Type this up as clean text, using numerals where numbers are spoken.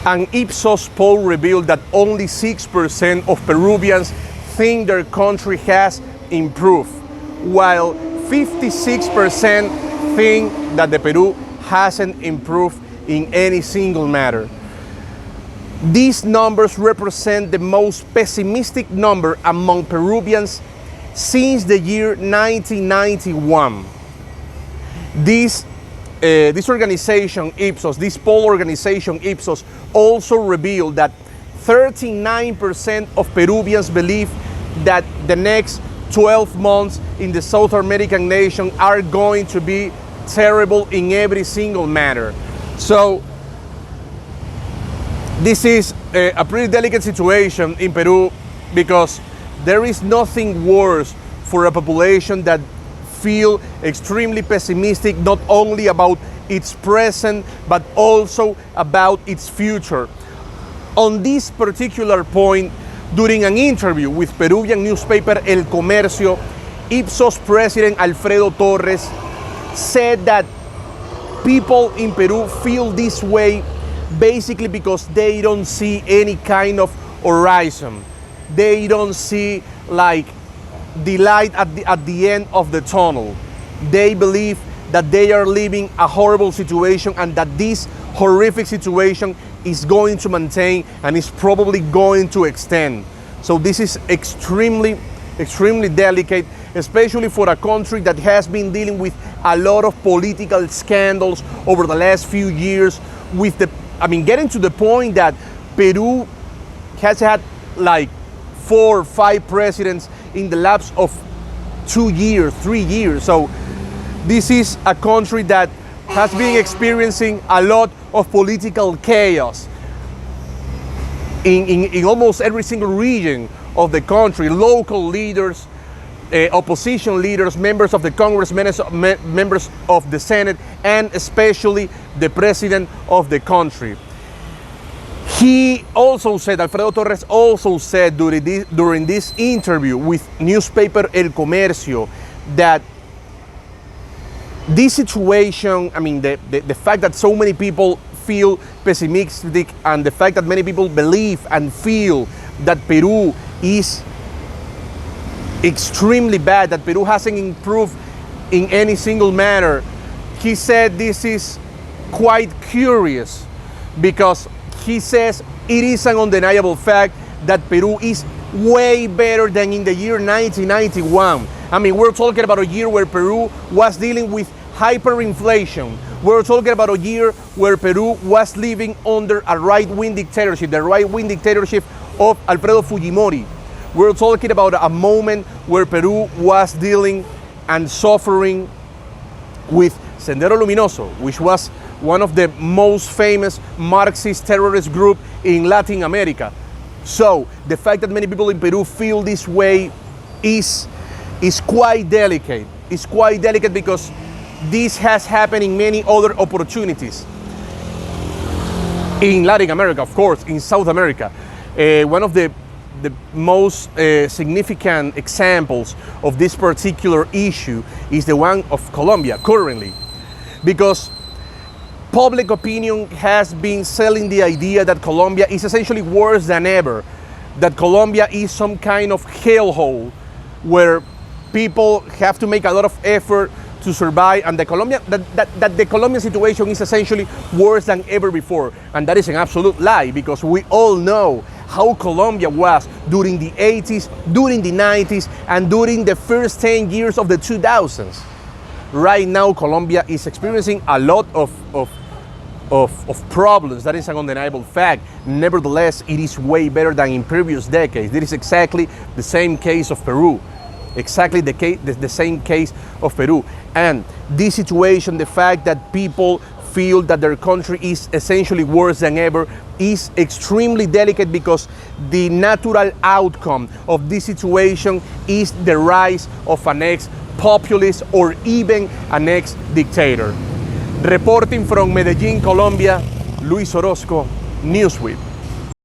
An Ipsos poll revealed that only 6% of Peruvians think their country has improved, while 56% think that the Peru hasn't improved in any single matter. These numbers represent the most pessimistic number among Peruvians since the year 1991. This organization, Ipsos, this poll organization, Ipsos, also revealed that 39% of Peruvians believe that the next 12 months in the South American nation are going to be terrible in every single matter. So this is a pretty delicate situation in Peru, because there is nothing worse for a population that feel extremely pessimistic, not only about its present, but also about its future. On this particular point, during an interview with Peruvian newspaper El Comercio, Ipsos President Alfredo Torres said that people in Peru feel this way basically because they don't see any kind of horizon. They don't see like the light at the end of the tunnel. They believe that they are living a horrible situation, and that this horrific situation is going to maintain and is probably going to extend. So this is extremely delicate, especially for a country that has been dealing with a lot of political scandals over the last few years, with getting to the point that Peru has had like 4 or 5 presidents in the lapse of 2 years, 3 years. So this is a country that has been experiencing a lot of political chaos in almost every single region of the country. Local leaders, opposition leaders, members of the Congress, members of the Senate, and especially the president of the country. He also said, Alfredo Torres also said during this interview with newspaper El Comercio, that this situation, the fact that so many people feel pessimistic, and the fact that many people believe and feel that Peru is extremely bad, that Peru hasn't improved in any single matter, he said this is quite curious, because he says it is an undeniable fact that Peru is way better than in the year 1991. We're talking about a year where Peru was dealing with hyperinflation. We're talking about a year where Peru was living under a right-wing dictatorship, the right-wing dictatorship of Alfredo Fujimori. We're talking about a moment where Peru was dealing and suffering with Sendero Luminoso, which was one of the most famous Marxist terrorist group in Latin America. So the fact that many people in Peru feel this way is quite delicate. It's quite delicate because this has happened in many other opportunities. In Latin America, of course, in South America. One of the most significant examples of this particular issue is the one of Colombia currently, because public opinion has been selling the idea that Colombia is essentially worse than ever, that Colombia is some kind of hellhole where people have to make a lot of effort to survive, and the Colombian situation is essentially worse than ever before. And that is an absolute lie, because we all know how Colombia was during the 80s, during the 90s, and during the first 10 years of the 2000s. Right now, Colombia is experiencing a lot of problems. That is an undeniable fact. Nevertheless, it is way better than in previous decades. This is exactly the same case of Peru. Exactly the same case of Peru. And this situation, the fact that people feel that their country is essentially worse than ever, is extremely delicate, because the natural outcome of this situation is the rise of an ex-populist or even an ex-dictator. Reporting from Medellín, Colombia, Luis Orozco, Newsweek.